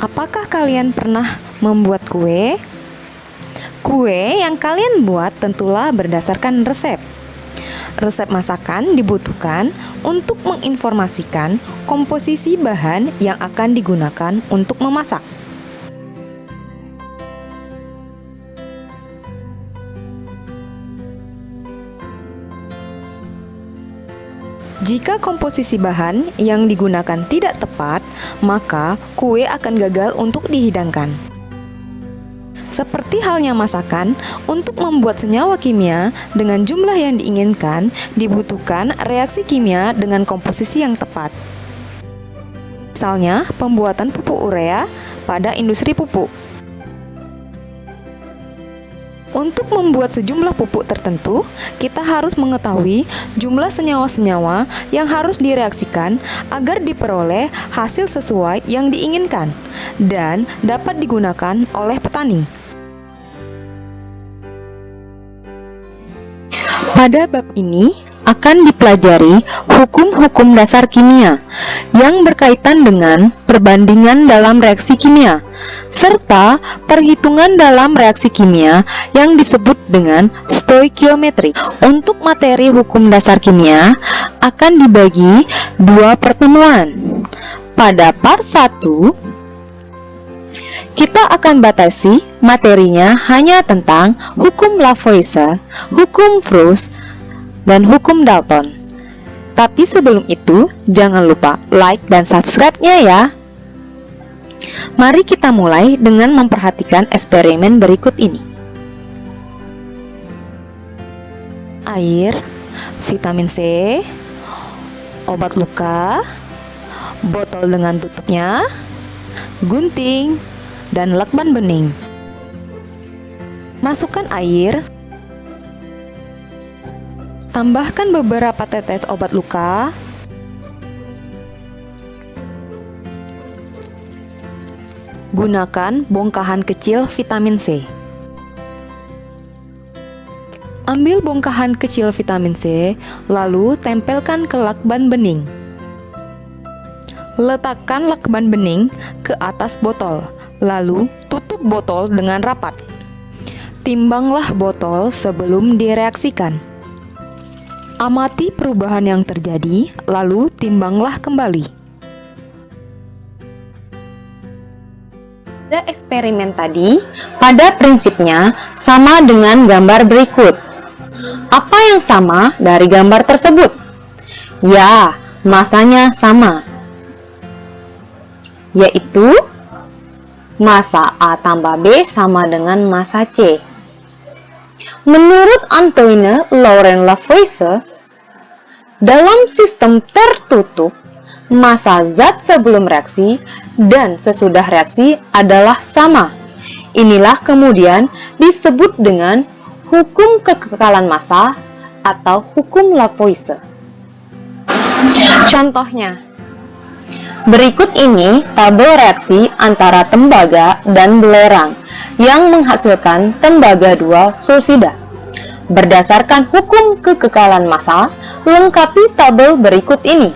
Apakah kalian pernah membuat kue? Kue yang kalian buat tentulah berdasarkan resep. Resep masakan dibutuhkan untuk menginformasikan komposisi bahan yang akan digunakan untuk memasak. Jika komposisi bahan yang digunakan tidak tepat, maka kue akan gagal untuk dihidangkan. Seperti halnya masakan, untuk membuat senyawa kimia dengan jumlah yang diinginkan, dibutuhkan reaksi kimia dengan komposisi yang tepat. Misalnya, pembuatan pupuk urea pada industri pupuk. Untuk membuat sejumlah pupuk tertentu, kita harus mengetahui jumlah senyawa-senyawa yang harus direaksikan agar diperoleh hasil sesuai yang diinginkan dan dapat digunakan oleh petani. Pada bab ini akan dipelajari hukum-hukum dasar kimia yang berkaitan dengan perbandingan dalam reaksi kimia serta perhitungan dalam reaksi kimia yang disebut dengan stoikiometri. Untuk materi hukum dasar kimia akan dibagi dua pertemuan. Pada part 1, kita akan batasi materinya hanya tentang hukum Lavoisier, hukum Proust, dan hukum Dalton. Tapi sebelum itu, jangan lupa like dan subscribe-nya ya. Mari kita mulai dengan memperhatikan eksperimen berikut ini. Air, vitamin C, obat luka, botol dengan tutupnya, gunting, dan lakban bening. Masukkan air, tambahkan beberapa tetes obat luka, gunakan bongkahan kecil vitamin C. Ambil bongkahan kecil vitamin C, lalu tempelkan ke lakban bening. Letakkan lakban bening ke atas botol, lalu tutup botol dengan rapat. Timbanglah botol sebelum direaksikan. Amati perubahan yang terjadi, lalu timbanglah kembali. Pada eksperimen tadi, pada prinsipnya sama dengan gambar berikut. Apa yang sama dari gambar tersebut? Ya, masanya sama, yaitu massa A tambah B sama dengan massa C. Menurut Antoine Laurent Lavoisier, dalam sistem tertutup, massa zat sebelum reaksi dan sesudah reaksi adalah sama. Inilah kemudian disebut dengan hukum kekekalan massa atau hukum Lavoisier. Contohnya, berikut ini tabel reaksi antara tembaga dan belerang yang menghasilkan tembaga 2 sulfida. Berdasarkan hukum kekekalan massa, lengkapi tabel berikut ini.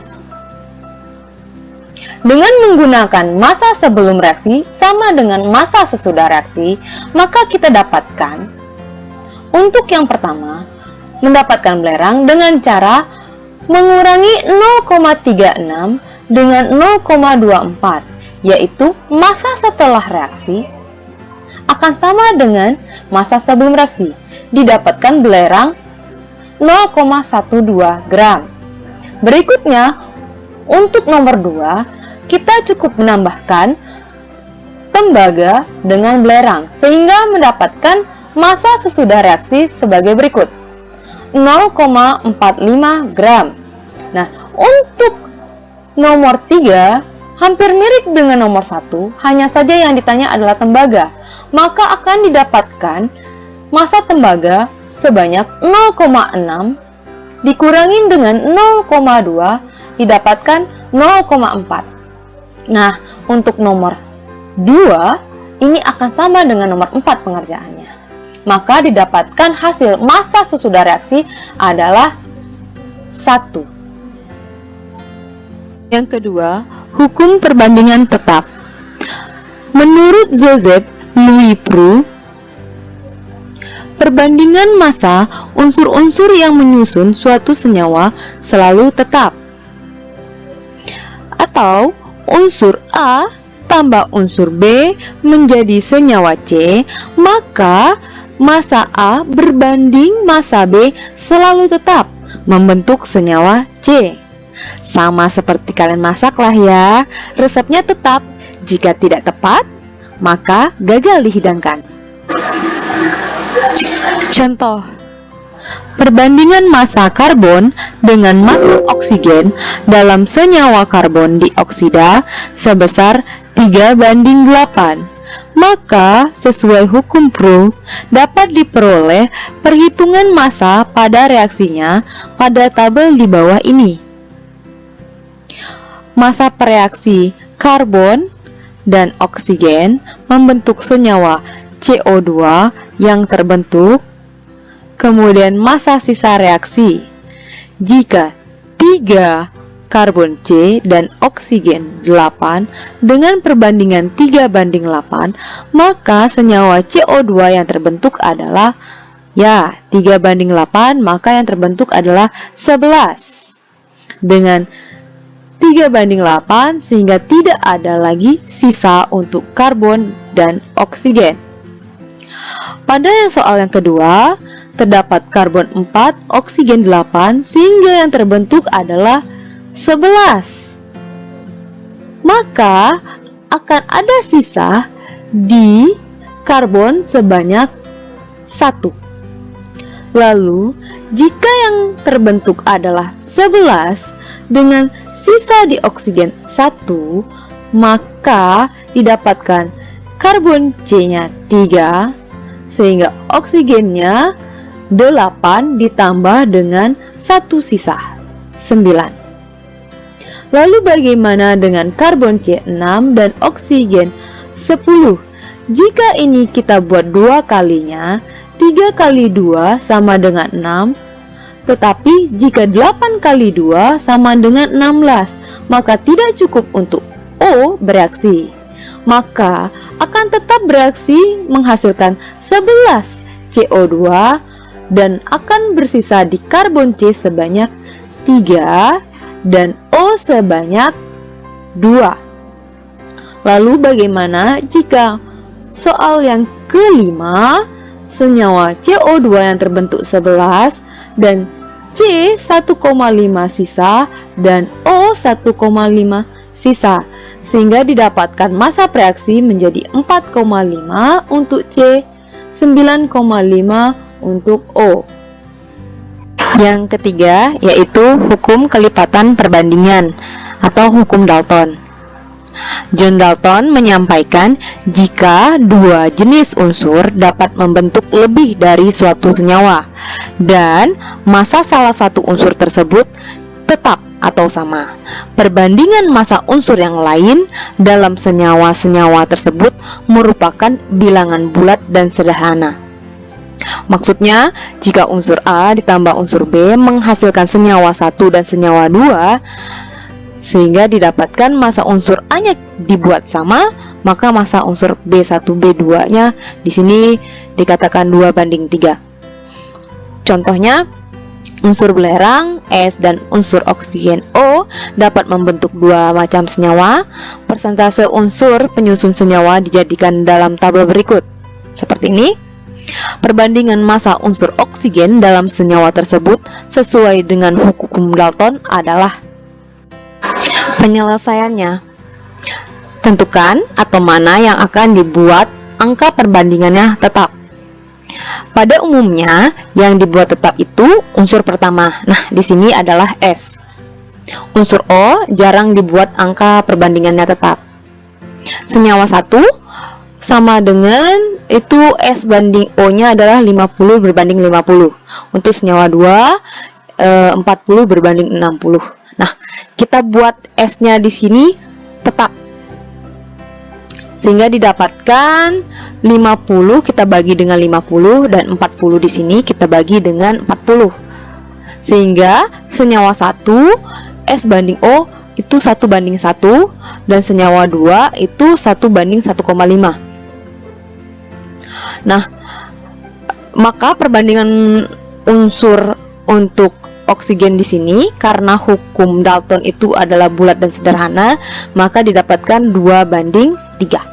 Dengan menggunakan massa sebelum reaksi sama dengan massa sesudah reaksi, maka kita dapatkan untuk yang pertama, mendapatkan belerang dengan cara mengurangi 0,36 dengan 0,24, yaitu massa setelah reaksi akan sama dengan massa sebelum reaksi. Didapatkan belerang 0,12 gram. Berikutnya, untuk nomor 2, kita cukup menambahkan tembaga dengan belerang sehingga mendapatkan massa sesudah reaksi sebagai berikut, 0,45 gram. Nah, untuk nomor 3 hampir mirip dengan nomor 1, hanya saja yang ditanya adalah tembaga. Maka akan didapatkan massa tembaga sebanyak 0,6 dikurangi dengan 0,2 didapatkan 0,4. Nah, untuk nomor 2 ini akan sama dengan nomor 4 pengerjaannya. Maka didapatkan hasil massa sesudah reaksi adalah 1. Yang kedua, hukum perbandingan tetap. Menurut Joseph Louis Proulx, perbandingan massa unsur-unsur yang menyusun suatu senyawa selalu tetap. Atau unsur A tambah unsur B menjadi senyawa C, maka massa A berbanding massa B selalu tetap membentuk senyawa C. Sama seperti kalian masak lah ya, resepnya tetap. Jika tidak tepat, maka gagal dihidangkan. Contoh, perbandingan massa karbon dengan massa oksigen dalam senyawa karbon dioksida sebesar 3:8. Maka, sesuai hukum Proulx, dapat diperoleh perhitungan massa pada reaksinya pada tabel di bawah ini. Massa pereaksi karbon dan oksigen membentuk senyawa CO2 yang terbentuk, kemudian massa sisa reaksi. Jika 3 karbon C dan oksigen 8 dengan perbandingan 3:8, maka senyawa CO2 yang terbentuk adalah 3:8, maka yang terbentuk adalah 11. Dengan 3:8 sehingga tidak ada lagi sisa untuk karbon dan oksigen. Pada soal yang kedua, terdapat karbon 4, oksigen 8 sehingga yang terbentuk adalah 11. Maka akan ada sisa di karbon sebanyak 1. Lalu, jika yang terbentuk adalah 11 dengan sisa di oksigen 1, maka didapatkan karbon C-nya 3 sehingga oksigennya 8 ditambah dengan 1 sisa 9. Lalu bagaimana dengan karbon C6 dan oksigen 10? Jika ini kita buat 2 kalinya, 3 kali 2 sama dengan 6. Tetapi jika 8 kali 2 sama dengan 16, maka tidak cukup untuk O bereaksi. Maka akan tetap bereaksi menghasilkan 11 CO2 dan akan bersisa di karbon C sebanyak 3 dan O sebanyak 2. Lalu bagaimana jika soal yang kelima, senyawa CO2 yang terbentuk 11 dan C 1,5 sisa dan O 1,5 sisa, sehingga didapatkan massa reaksi menjadi 4,5 untuk C, 9,5 untuk O. Yang ketiga yaitu hukum kelipatan perbandingan atau hukum Dalton. John Dalton menyampaikan jika dua jenis unsur dapat membentuk lebih dari suatu senyawa dan massa salah satu unsur tersebut tetap atau sama, perbandingan massa unsur yang lain dalam senyawa-senyawa tersebut merupakan bilangan bulat dan sederhana. Maksudnya, jika unsur A ditambah unsur B menghasilkan senyawa 1 dan senyawa 2, sehingga didapatkan massa unsur A-nya dibuat sama, maka massa unsur B1, B2-nya di sini dikatakan 2:3. Contohnya, unsur belerang S dan unsur oksigen O dapat membentuk dua macam senyawa. Persentase unsur penyusun senyawa dijadikan dalam tabel berikut. Seperti ini. Perbandingan massa unsur oksigen dalam senyawa tersebut sesuai dengan hukum Dalton adalah. Penyelesaiannya, tentukan atom mana yang akan dibuat angka perbandingannya tetap. Pada umumnya, yang dibuat tetap itu unsur pertama. Nah, di sini adalah S. Unsur O jarang dibuat angka perbandingannya tetap. Senyawa 1 sama dengan itu S banding O-nya adalah 50/50. Untuk senyawa 2, 40/60. Nah, kita buat S-nya di sini tetap. Sehingga didapatkan 50 kita bagi dengan 50 dan 40 di sini kita bagi dengan 40. Sehingga senyawa 1 S banding O itu 1:1 dan senyawa 2 itu 1:1,5. Nah, maka perbandingan unsur untuk oksigen di sini karena hukum Dalton itu adalah bulat dan sederhana, maka didapatkan 2:3.